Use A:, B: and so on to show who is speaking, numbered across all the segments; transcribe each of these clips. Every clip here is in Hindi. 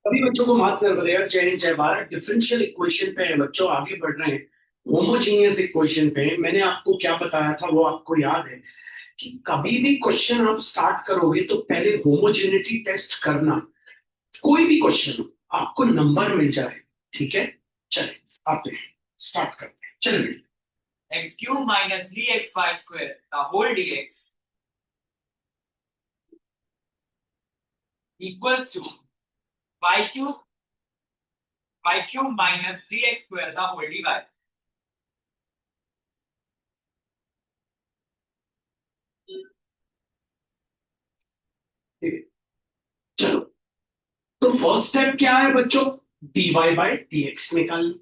A: अभी बच्चों को माफ कर यार, जय हिंद जय भारत। डिफरेंशियल इक्वेशन पे है बच्चों, आगे बढ़ रहे हैं। होमोजीनियस इक्वेशन पे है। मैंने आपको क्या बताया था वो आपको याद है कि कभी भी क्वेश्चन आप स्टार्ट करोगे तो पहले होमोजेनिटी टेस्ट करना। कोई भी क्वेश्चन हो आपको नंबर मिल जाए, ठीक है। चले आते हैं, स्टार्ट करते हैं, चलिए।
B: X cube minus three x y square का whole d x equals to y cube minus three x square का होल डी वाई।
A: ठीक है, चलो। तो फर्स्ट स्टेप क्या है बच्चों? dy बाई डी एक्स निकाल,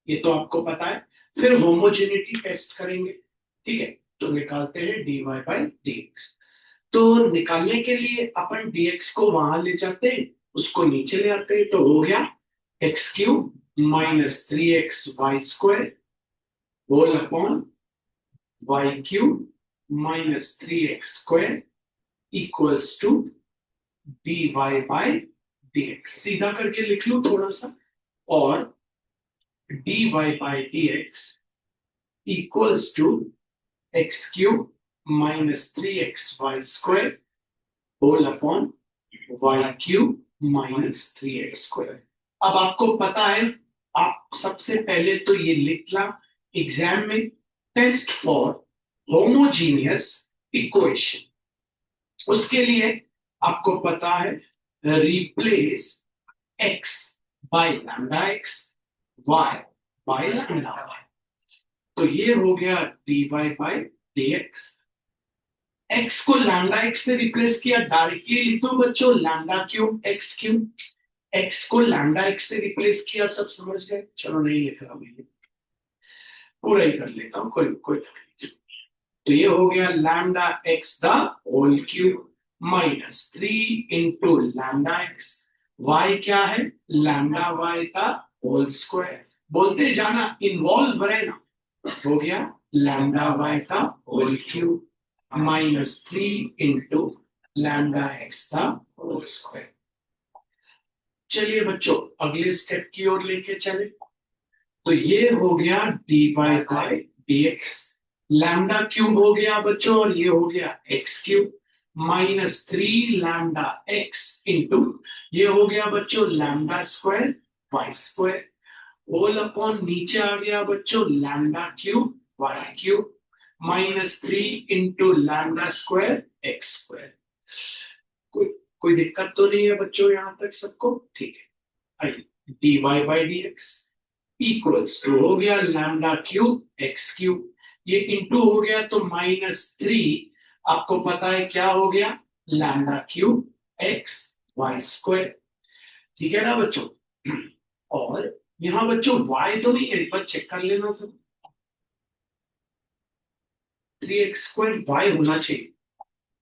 A: ये तो आपको पता है। फिर होमोजेनिटी टेस्ट करेंगे, ठीक है। तो निकालते हैं dy बाई डी एक्स। तो निकालने के लिए अपन dx को वहां ले जाते हैं, उसको नीचे ले आते हैं, तो हो गया x cube minus three x y square whole upon y cube minus three x square equals to d y by d x. सीधा करके लिख लू थोड़ा सा, और d y by d x equals to x cube minus three x y square whole upon y cube minus three x square. अब आपको पता है, आप सबसे पहले तो ये लिखना एग्जाम में, टेस्ट फॉर होमोजीनियस इक्वेशन। उसके लिए आपको पता है, replace x by lambda x, y by lambda y. तो ये हो गया d y by d x. X को लैम्डा एक्स से रिप्लेस किया, डायरेक्टली लिख दो बच्चों lambda cube x cube. X को लैम्डा एक्स से रिप्लेस किया, सब समझ गए? चलो नहीं लिख रहा मैं, पूरा ही कर लेता हूँ, कोई कोई तकलीफ नहीं। तो ये हो गया lambda x the whole cube minus three into lambda x. Y क्या है? लैम्डा वाई का होल स्क्वायर। बोलते जाना, इन्वॉल्व रहना। हो गया लैम्डा वाई का whole cube minus three into lambda x का होल स्क्वायर। चलिए बच्चों, अगले स्टेप की ओर लेके चले। तो ये हो गया d y by d x. Lambda cube हो गया बच्चों, और ये हो गया x cube minus three lambda x into, ये हो गया बच्चों lambda square y square whole upon, नीचे आ गया बच्चों lambda cube y cube minus three into lambda square x square. कोई कोई दिक्कत तो नहीं है बच्चों यहां तक सबको? ठीक है। आइए, d y by d x equals to हो गया लैम्डा क्यूब एक्स क्यूब, ये इंटू हो गया तो माइनस थ्री, आपको पता है क्या हो गया, lambda cube x y square. ठीक है ना बच्चों? और यहाँ बच्चों y तो नहीं है, एक बार चेक कर लेना सब। थ्री एक्स स्क्वायर वाई होना चाहिए,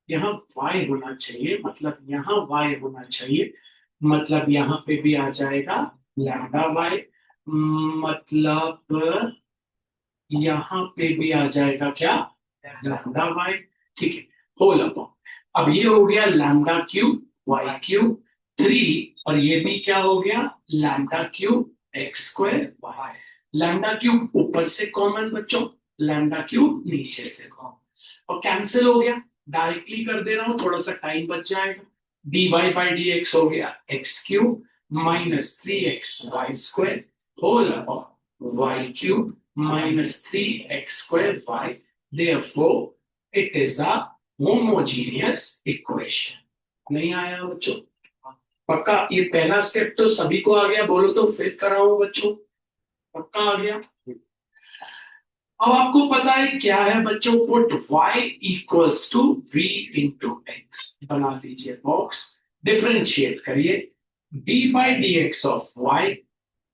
A: यहाँ y होना चाहिए, मतलब यहाँ y होना चाहिए, मतलब यहाँ पे भी आ जाएगा लैम्डा y, मतलब यहाँ पे भी आ जाएगा क्या, लैम्डा वाई। ठीक है, होल अपॉन, अब ये हो गया lambda cube y cube three, और ये भी क्या हो गया, lambda cube x square y. Lambda cube ऊपर से कॉमन बच्चों, लैम्डा क्यूब नीचे से कॉमन, और कैंसिल हो गया। डायरेक्टली कर दे रहा हूं, थोड़ा सा टाइम बच जाएगा। D y by d x हो गया x cube minus three x y square whole upon y cube minus 3x square y. Therefore, it is a homogeneous equation. नहीं आया बच्चों? पक्का? ये पहला स्टेप तो सभी को आ गया, बोलो तो फिर कराऊं बच्चों? पक्का आ गया? अब आपको पता है क्या है बच्चों, put y equals to v into x, बना दीजिए बॉक्स, डिफरेंशिएट करिए। d by d x of y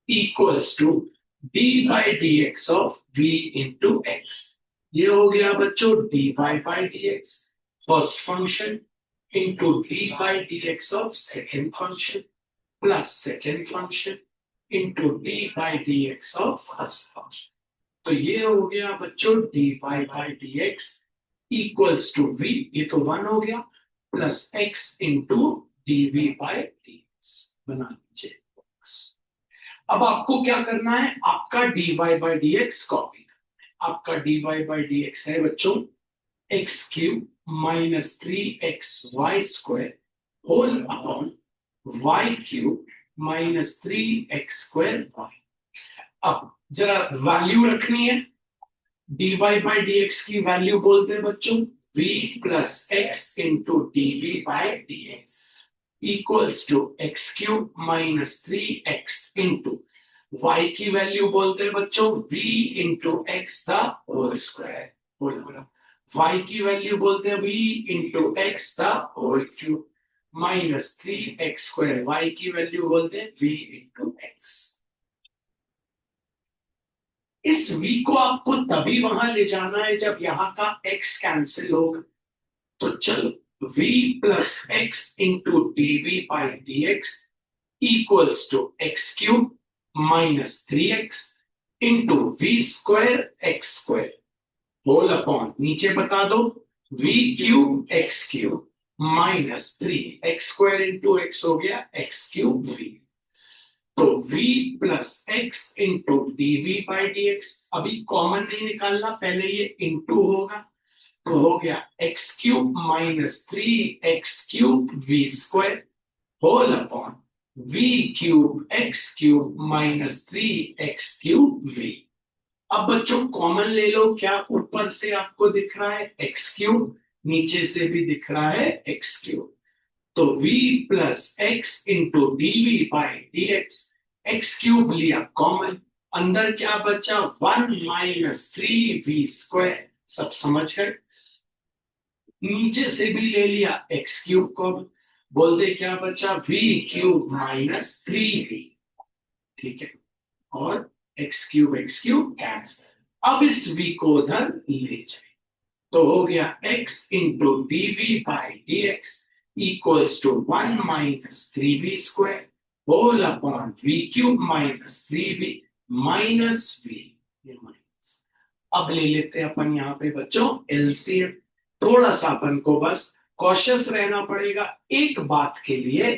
A: equals to d by d x of v into x. ये हो गया बच्चों d y by d x first function into d by d x of second function plus second function into d by d x of first function. तो ये हो गया बच्चों d y by d x equals to v, ये तो वन हो गया, plus x into d v by d x, बना लीजिए। अब आपको क्या करना है, आपका dy by d x copy करना है। आपका dy बाई डी एक्स है बच्चों x cube minus 3xy² whole upon y cube minus 3x² y. अब जरा वैल्यू रखनी है, dy बाई डी एक्स की वैल्यू बोलते हैं बच्चों v plus x into d v by d x equals to x cube minus 3x into y की वैल्यू बोलते हैं बच्चों v into x the whole square. बोलो y की वैल्यू बोलते हैं v into x the whole cube minus 3x²। y की वैल्यू बोलते हैं v इंटू एक्स। इस v को आपको तभी वहां ले जाना है जब यहां का x कैंसिल होगा। तो चलो v plus x into d v by d x equals to x cube minus 3x into v² whole upon नीचे बता दो v cube x cube minus 3x² into x हो गया एक्स क्यूब v। तो v plus x into d v by d x, अभी कॉमन नहीं निकालना, पहले ये इंटू होगा तो हो गया x cube minus 3x³ v² whole upon v cube x cube minus 3x³ v। अब बच्चों कॉमन ले लो, क्या ऊपर से आपको दिख रहा है x³, नीचे से भी दिख रहा है x³। तो v plus x into d v by d x, x³ लिया कॉमन, अंदर क्या बचा 1 माइनस 3v²। सब समझ गए। नीचे से भी ले लिया x³ को, बोलते क्या बचा v³ माइनस 3v। ठीक है, और x³ कैंसिल। अब इस v को उधर ले जाए तो हो गया x into d v by d x equals to 1 minus 3v² whole upon v³ minus 3v minus v। अब ले लेते हैं अपन यहाँ पे बच्चों एलसीएम। थोड़ा सा अपन को बस कॉशियस रहना पड़ेगा एक बात के लिए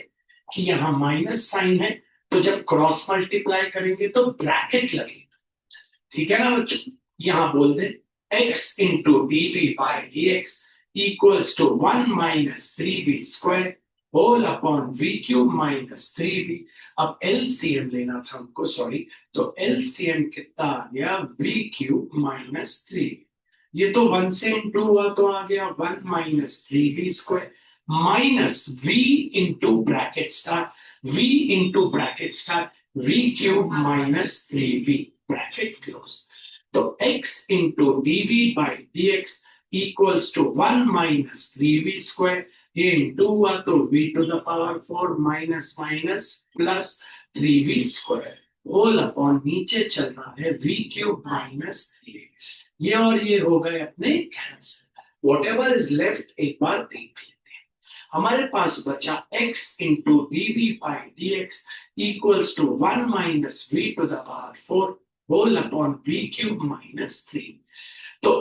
A: कि यहाँ माइनस साइन है, तो जब क्रॉस मल्टीप्लाई करेंगे तो ब्रैकेट लगेगा। ठीक है ना बच्चों, यहाँ बोल दे x into d v by d x equals to 1 minus 3v² whole upon v³ minus 3v। अब एलसीएम लेना था हमको, सॉरी, तो एलसीएम कितना आ गया v³ माइनस 3। ये तो 1 से इंटू हुआ तो आ गया 1 minus 3v² minus v into bracket start, v into bracket start v³ minus 3v bracket close. तो x into d v by d x equals to 1 minus 3v², ये इंटू हुआ तो v to the power 4 minus minus plus 3v² whole upon नीचे चलना है v³ माइनस 3। ये और ये हो गए अपने cancel. Whatever is left एक बार देख लेते हैं। हमारे पास बचा x into d v by d x equals to 1 minus v to the power 4 whole upon v³ minus 3। तो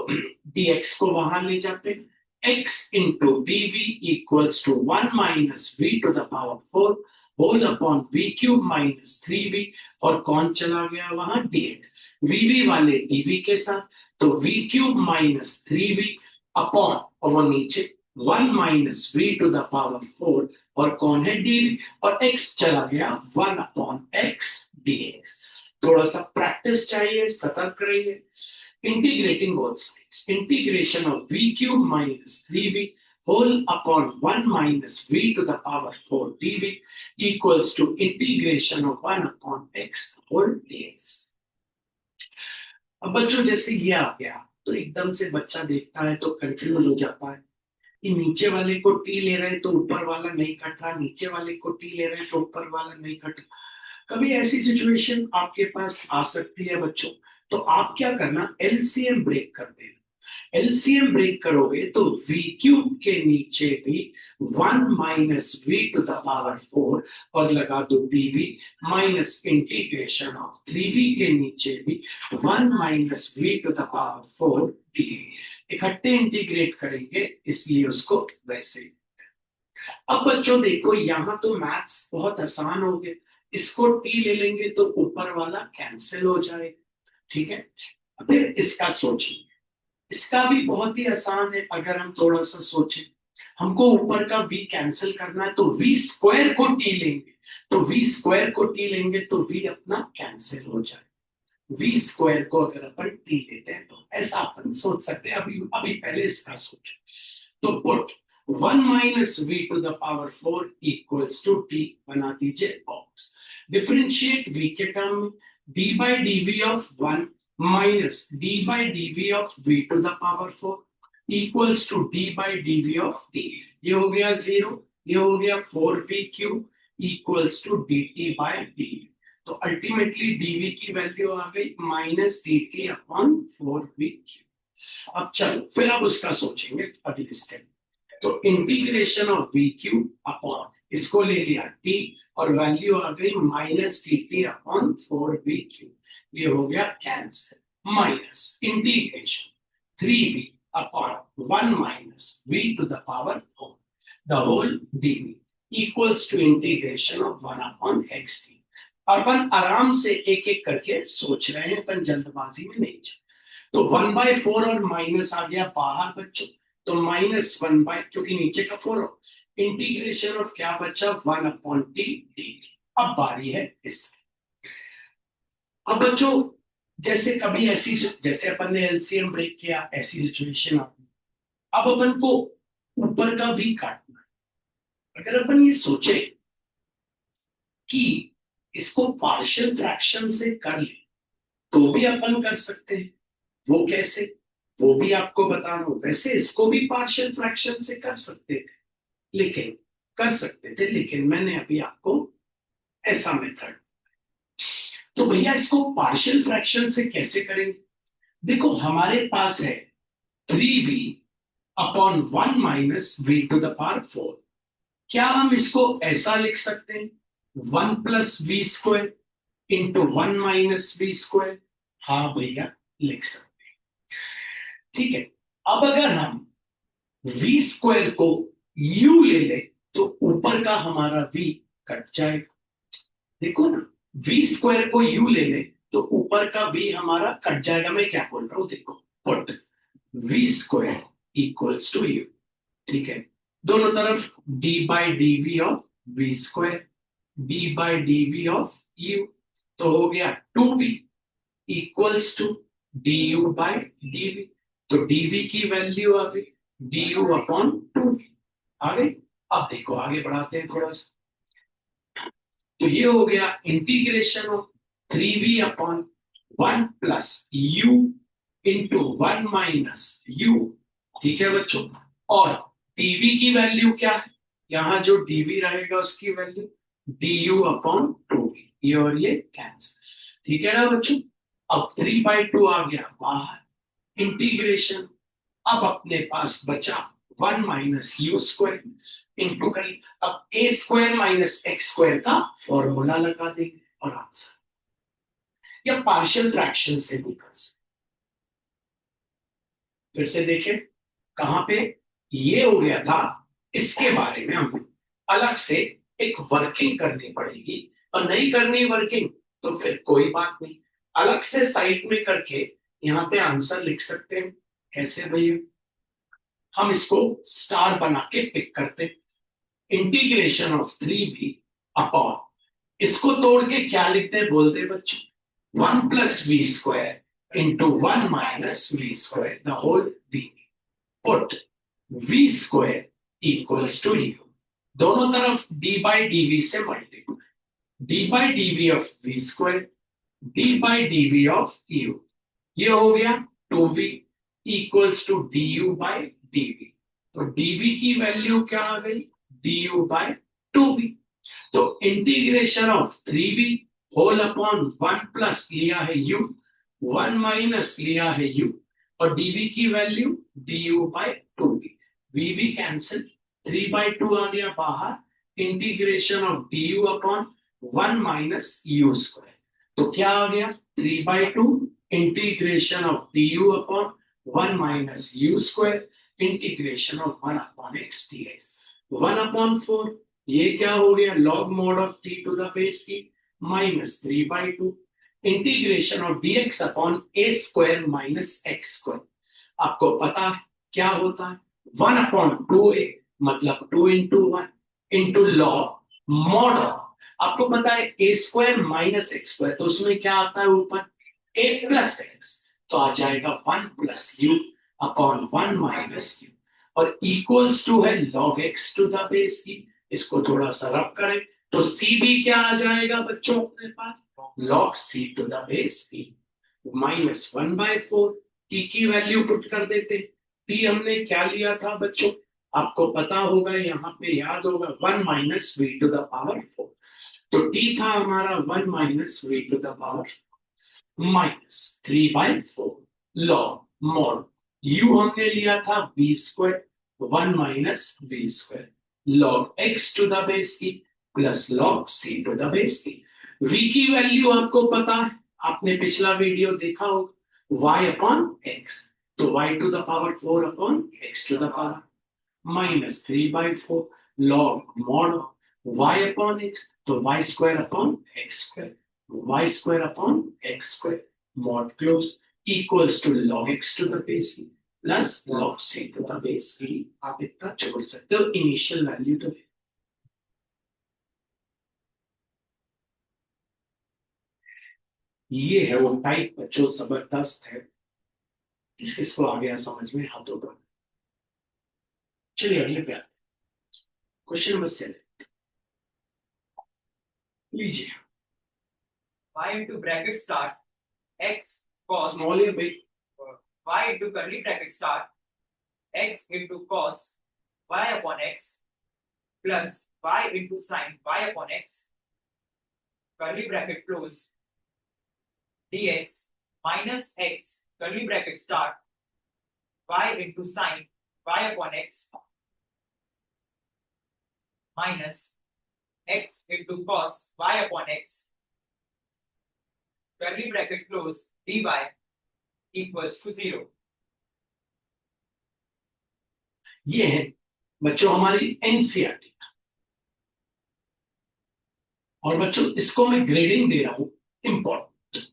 A: dx को वहां ले जाते हैं, x into d v equals to 1 minus v to the power 4 whole upon v³ minus 3v, और कौन चला गया वहां dx, vv वाले dv के साथ, तो v³ माइनस 3v अपॉन, और वो नीचे 1 minus v to the power 4, और कौन है dv, और x चला गया 1 अपॉन x dx। थोड़ा सा प्रैक्टिस चाहिए, सतर्क रहिए। Integrating both sides, integration of v³ minus 3v whole upon 1 minus v to the power 4 dv equals to integration of 1 upon x whole dx। अब बच्चों जैसे ये आ गया तो एकदम से बच्चा देखता है तो कंफ्यूज हो जाता है कि नीचे वाले को t ले रहे हैं तो ऊपर वाला नहीं कट रहा, नीचे वाले को t ले रहे हैं तो ऊपर वाला नहीं कट रहा। कभी ऐसी सिचुएशन आपके पास आ सकती है बच्चों, तो आप क्या करना, एलसीएम ब्रेक कर देना। एलसीएम ब्रेक करोगे तो v³ के नीचे भी 1 minus v to the power 4 और लगा दो dv minus integration of 3v के नीचे भी 1 minus v to the power 4 dv। इकट्ठे इंटीग्रेट करेंगे इसलिए उसको वैसे। अब बच्चों देखो, यहां तो मैथ्स बहुत आसान हो गए, इसको t ले लेंगे तो ऊपर वाला कैंसिल हो जाएगा, ठीक है। फिर इसका सोचिए, इसका भी बहुत ही आसान है। अगर हम थोड़ा सा सोचें, हमको ऊपर का v कैंसिल करना है तो v स्क्वायर को t लेंगे, तो v स्क्वायर को t लेंगे तो v अपना कैंसिल हो जाए। v स्क्वायर को अगर अपन t लेते हैं तो ऐसा अपन सोच सकते हैं। अभी अभी पहले इसका सोचो, तो put 1 minus v to the power 4 equals to t बना दीजिए बॉक्स। डिफरेंशिएट v के टर्म में d by d v of 1 minus d by d v of v to the power 4 equals to d by d v of t। ये हो गया 0, ये हो गया 4p cube equals to dt by d. तो अल्टीमेटली dv की वैल्यू आ गई minus dt upon 4v cube. अब चलो फिर अब उसका सोचेंगे अगले स्टेप। तो integration of v cube upon इसको ले लिया t और वैल्यू आ गई minus dt upon 4v cube. ये हो गया cancel minus integration 3v upon 1 minus v to the power 4 the whole dv equals to integration of 1 upon xt। अपन आराम से एक एक करके सोच रहे हैं, अपन जल्दबाजी में नहीं चल। तो 1/4 और माइनस आ गया बाहर बच्चों, तो माइनस 1 बाय, क्योंकि नीचे का 4 हो, इंटीग्रेशन ऑफ क्या बचा 1 अपॉन टी डी। अब बारी है इससे। अब बच्चों जैसे कभी ऐसी, जैसे अपन ने एलसीएम ब्रेक किया, ऐसी सिचुएशन आती, अब अपन को ऊपर का v काटना है। अगर अपन ये सोचे कि इसको पार्शियल फ्रैक्शन से कर ले तो भी अपन कर सकते हैं। वो कैसे, वो भी आपको बता रहा हूं। वैसे इसको भी पार्शियल फ्रैक्शन से कर सकते थे, लेकिन मैंने अभी आपको ऐसा मेथड। तो भैया इसको पार्शियल फ्रैक्शन से कैसे करेंगे? देखो हमारे पास है 3v upon 1 minus v to the power 4। क्या हम इसको ऐसा लिख सकते हैं 1 plus v square into 1 minus v square? हाँ भैया लिख सकते हैं, ठीक है। अब अगर हम v स्क्वायर को u ले ले तो ऊपर का हमारा v कट जाएगा। देखो ना, v स्क्वायर को u ले ले तो ऊपर का v हमारा कट जाएगा। मैं क्या बोल रहा हूं, देखो put v square equals to u, ठीक है। दोनों तरफ d by d v of v square, d by d v of u, तो हो गया 2v equals to du by dv। तो dv की वैल्यू आ गई du अपॉन 2v आ गई। अब देखो आगे बढ़ाते हैं थोड़ा सा, तो ये हो गया integration of 3v upon 1 plus u into 1 minus u, ठीक है बच्चों। और dv की वैल्यू क्या है, यहां जो dv रहेगा उसकी वैल्यू du अपॉन 2v, ये और ये कैंसिल, ठीक है ना बच्चों। अब 3/2 आ गया बाहर, इंटीग्रेशन अब अपने पास बचा 1 माइनस यू स्क्वायर इंटू कर, अब ए स्क्वायर माइनस एक्स स्क्वायर का फॉर्मूला लगा देंगे और आंसर। या पार्शियल फ्रैक्शन से भी कर सकते। फिर से देखें कहां पे ये हो गया था, इसके बारे में हमें अलग से एक वर्किंग करनी पड़ेगी, और नहीं करनी वर्किंग तो फिर कोई बात नहीं, अलग से साइड में करके यहाँ पे आंसर लिख सकते हैं। कैसे भैया, हम इसको स्टार बना के पिक करते, इंटीग्रेशन ऑफ 3v अपॉन, इसको तोड़ के क्या लिखते हैं बोलते बच्चों 1 plus v square into 1 minus v square the whole d. Put v square equals to u, दोनों तरफ d बाई डी वी से multiply, d by d v of v square d by d v of u, ये हो गया 2v equals to du by dv। तो dv की वैल्यू क्या आ गई du बाई 2v। तो integration of 3v whole upon 1 plus लिया है u, 1 माइनस लिया है u, और dv की value du by 2v, vv cancel, 3/2 आ गया बाहर, integration of du upon 1 minus u square. तो क्या आ गया 3/2 integration of du upon 1 minus u square integration of 1 upon x dx। 1 upon 4, ये क्या हो गया log mod of t to the base t, minus 3/2 integration of dx upon a square minus x square. आपको पता है क्या होता है, 1/2a मतलब 2 × 1 इंटू लॉग मॉड ऑफ, आपको पता है a square minus x square, तो उसमें क्या आता है ऊपर a प्लस एक्स, तो आ जाएगा 1 plus u upon 1 minus u, और इक्वल्स टू है log x to the base e। इसको थोड़ा सा रब करें तो c भी क्या आ जाएगा बच्चों अपने पास, log c to the base e minus 1/4। t की वैल्यू पुट कर देते, t हमने क्या लिया था बच्चों, आपको पता होगा, यहाँ पे याद होगा 1 minus v to the power 4, तो t था हमारा 1 minus v to the power minus 3/4 log mod u हमने लिया था v square 1 minus v square log x to the base e plus log c to the base e। v की वैल्यू आपको पता है, आपने पिछला वीडियो देखा होगा, y अपॉन x, तो y to the power 4 upon x to the power minus 3/4 log mod y upon x, तो y square upon x square, y square upon x square mod close equals to log x to the base e plus log c to the base e। आप इतना छोड़ सकते हो, इनिशियल वैल्यू तो है। ये है वो टाइप बच्चों, जबरदस्त है, किस किस को आ गया समझ में, हाथों पर। चलिए अगले पे क्वेश्चन नंबर 7 लीजिए।
B: y into bracket start x cos
A: small या big,
B: y into curly bracket start x into cos y upon x plus y into sin y upon x curly bracket close dx minus x curly bracket start y into sin y upon x minus x into cos y upon x curly bracket close dy equals to 0।
A: ये है बच्चों हमारी एनसीईआरटी, और बच्चों इसको मैं ग्रेडिंग दे रहा हूं इंपॉर्टेंट,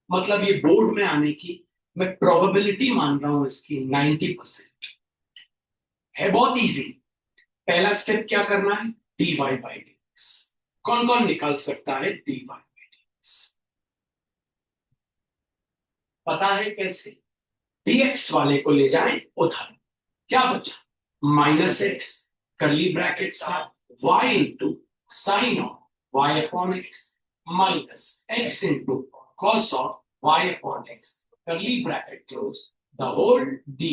A: मतलब ये बोर्ड में आने की मैं प्रोबेबिलिटी मान रहा हूं इसकी 90% है। बहुत इजी, पहला स्टेप क्या करना है, dy बाई dx। कौन कौन निकाल सकता है dy बाई dx, पता है कैसे, dx वाले को ले जाएं उधर, क्या बचा minus x curly bracket start y into sine of y upon x minus x into cos of y upon x curly bracket close the whole dy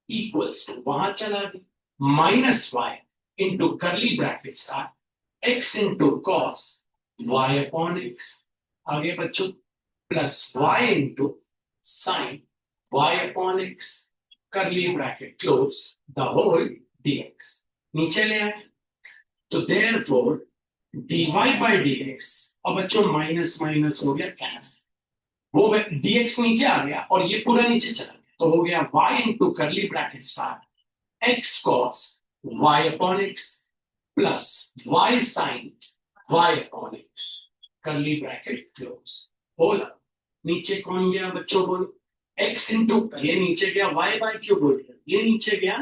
A: equals to, वहां चला गया minus y into curly bracket start x into cos y upon x, आगे बच्चों plus y into sine y upon x curly bracket close the whole dx, नीचे ले आए तो देयरफॉर dy बाई dx, और बच्चों माइनस माइनस हो गया कैंसिल, वो dx नीचे आ गया और ये पूरा नीचे चला गया, तो हो गया y into curly bracket start x cos y upon x plus y sine y upon x curly bracket close बोला, नीचे कौन गया बच्चों बोलो, x इंटू, ये नीचे गया y बाय क्यों बोल रहे, ये नीचे गया,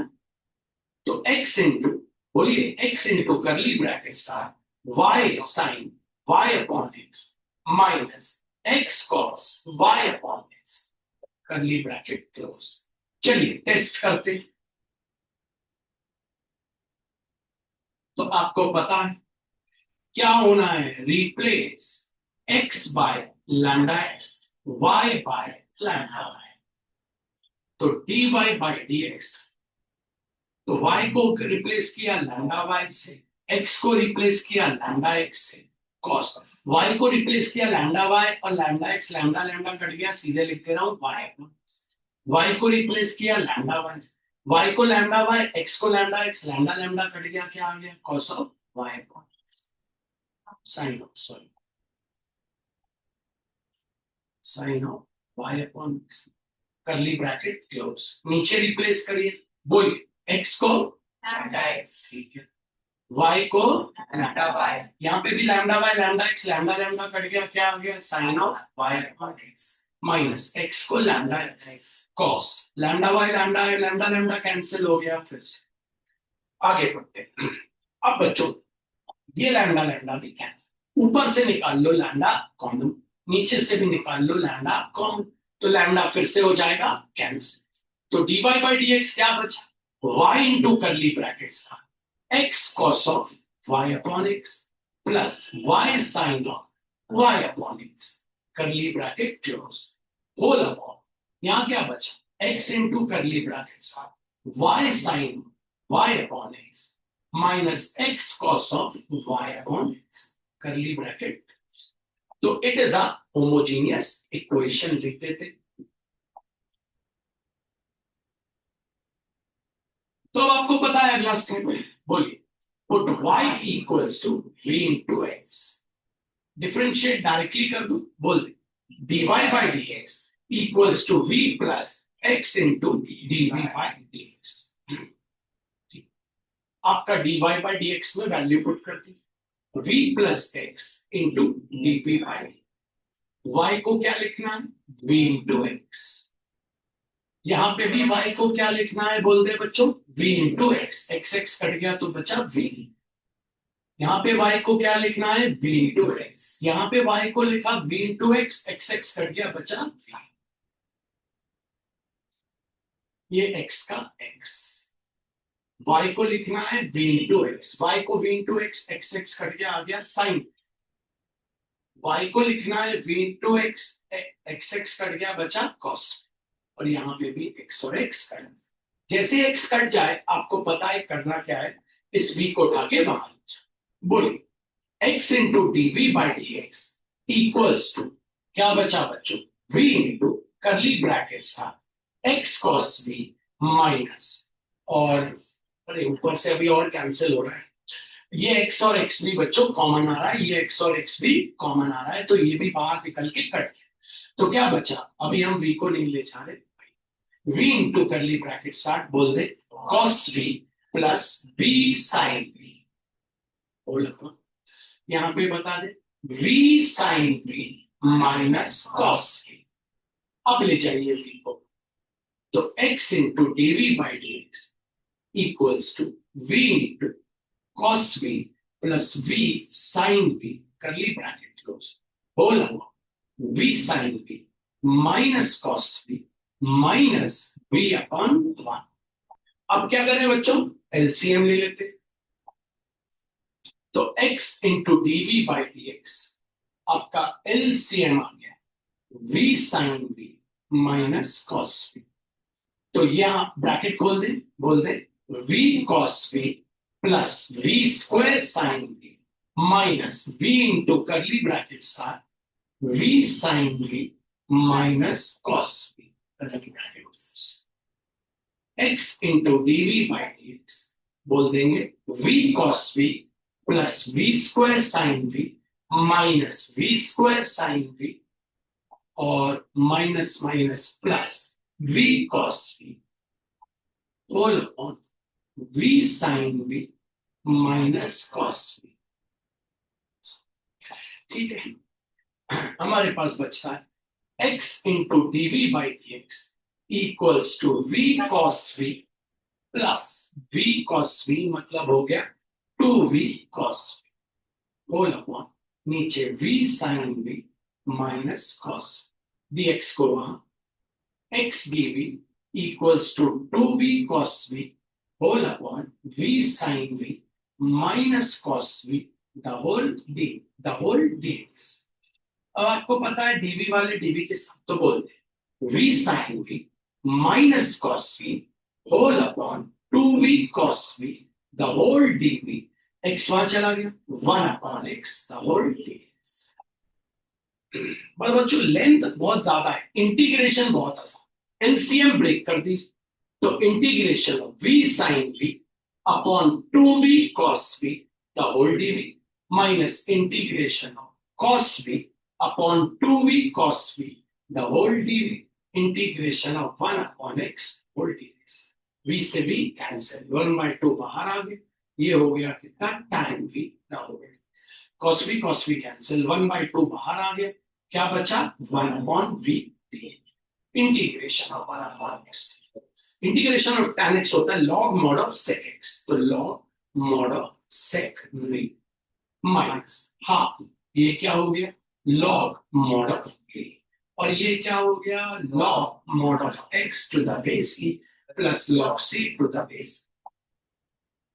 A: तो x इंटू, बोलिए x into curly bracket start y sine y upon x minus x cos y upon x curly bracket close. चलिए टेस्ट करते हैं, तो आपको पता है क्या होना है, replace x by lambda x y by lambda y, तो dy बाई dx, तो y को रिप्लेस किया लैम्डा y से, x को रिप्लेस किया लैम्डा x से, cos y को रिप्लेस किया लैम्डा y और lambda x, lambda lambda cut गया, सीधे लिख दे रहा हूं y को रिप्लेस किया लैम्डा y को लैम्डा y, x को lambda x, lambda lambda cut गया, क्या आ गया cos of y upon sine of, sorry sine of y upon करली ब्रैकेट क्लोज, नीचे रिप्लेस करिए, बोलिए x को लैम्डा x, ठीक है y को
B: lambda y
A: यहाँ पे भी lambda by lambda x, lambda lambda cut गया, क्या आ गया sine of y
B: upon x
A: minus x को lambda x cos lambda by lambda, lambda lambda cancel हो गया। फिर से आगे बढ़ते हैं। अब बच्चों ये लैम्डा लैम्डा भी कैंसिल, ऊपर से निकाल लो लैम्डा कॉमन, नीचे से भी निकाल लो लैम्डा कॉमन, तो लैम्डा फिर से हो जाएगा कैंसिल। तो dy बाई डी एक्स क्या बचा, y इंटू करली ब्रैकेट्स का x cos of y upon x plus y sine of y upon x curly bracket close whole upon, यहाँ क्या बचा x इंटू करली ब्रैकेट्स का y sine y upon x minus x cos of y upon x curly bracket. तो it is a homogeneous equation लिख देते। तो अब आपको पता है अगला स्टेप, बोलिए put y equals to v into x, differentiate directly कर दो, बोल दे dy by d x equals to v plus x into d v by d x. आपका dy बाई डी एक्स में वैल्यू पुट कर दी, v plus x into d v by, y को क्या लिखना है v इंटू एक्स, यहां पे भी y को क्या लिखना है बोल दे बच्चों v into x, x x cut गया तो बचा v, यहाँ पे y को क्या लिखना है v इंटू एक्स, यहाँ पे y को लिखा v into x, x x cut गया बचा v, ये x का x, y को लिखना है v इंटू एक्स, y को v into x, x x cut गया आ गया साइन, y को लिखना है v into x, x x cut गया बचा cos, और यहाँ पे भी x और x कट, जैसे x कट जाए आपको पता है करना क्या है, इस v को उठा के बाहर बोलिए x into d v by d x equals to क्या बचा बच्चों v इंटू करली ब्रैकेट्स का x cos v माइनस, और अरे ऊपर से अभी और कैंसिल हो रहा है, ये x और x भी बच्चों कॉमन आ रहा है, ये x और x भी कॉमन आ रहा है, तो ये भी बाहर निकल के कट गया, तो क्या बचा, अभी हम v को नहीं ले जा रहे, v into curly bracket start बोल दे cos v plus b sin v, यहां पे बता दे v sin v minus cos v, अब ले जाइए v को, तो x into d v by d x equals to v into cos v plus v sin v curly bracket close whole v sin v minus cos v minus v upon 1। अब क्या करें बच्चों एलसीएम ले लेते, तो x into d v by d x आपका एलसीएम आ गया v sine v minus cos v, तो यहां ब्रैकेट खोल दे बोल दे v cos v plus v square sine v minus v into curly bracket start v sine v minus cos v, x into d v by d x बोल देंगे v cos v plus v square sine v minus v square sine v और minus minus plus v cos v whole on v sine v minus cos v। ठीक है, हमारे पास बचता है x into d v by d x equals to v cos v plus v cos v मतलब हो गया 2v cos v whole upon नीचे v sin v minus cos dx को वहां x dv equals to 2v cos v whole upon v sin v minus cos v the whole dx। अब आपको पता है dv वाले dv के साथ तो बोलते v sin v minus cos v whole upon 2v cos v the whole dv, x वहां चला गया 1 upon x the whole dv। बच्चों लेंथ बहुत ज्यादा है, इंटीग्रेशन बहुत आसान, एलसीएम ब्रेक कर दीजिए, तो integration of v sin v upon 2v cos v the whole dv minus integration of cos v upon 2v cos v the whole dv integration of 1 upon x whole dx, v से v कैंसिल 1/2 बाहर आ गए, ये हो गया कितना tan v ना हो गया cos v कैंसिल 1/2 बाहर आ गया क्या बचा 1/v integration of 1/x integration of tan x होता है log mod of sec x तो log mod of sec v minus half ये क्या हो गया log mod of a और ये क्या हो गया log mod of x to the base e plus log c to the base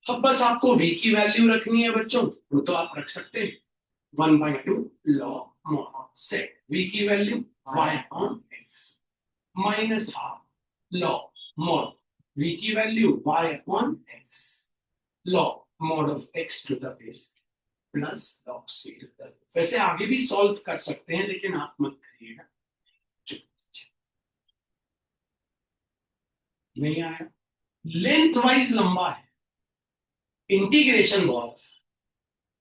A: अब बस आपको v की वैल्यू रखनी है बच्चों वो तो आप रख सकते हैं 1/2 log mod sec v की value y on x minus half log mod v की value y upon x log mod of x to the base plus log c to the base वैसे आगे भी सॉल्व कर सकते हैं लेकिन आप मत करिएगा नहीं आया लेंथ वाइज लंबा है इंटीग्रेशन बहुत आसान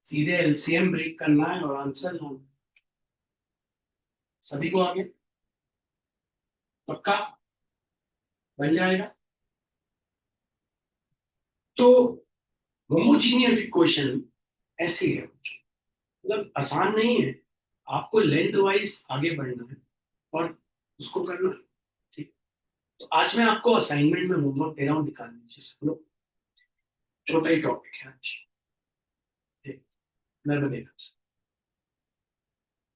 A: सीधे एलसीएम ब्रेक करना है और आंसर लाना सभी को आगे पक्का बन जाएगा तो होमोजीनियस इक्वेशन ऐसी है मतलब आसान नहीं है आपको लेंथ वाइज आगे बढ़ना है और उसको करना है ठीक तो आज मैं आपको असाइनमेंट में होमवर्क दे रहा हूँ निकाल लीजिए सब लोग छोटा ही टॉपिक है आज ठीक मैं बनेगा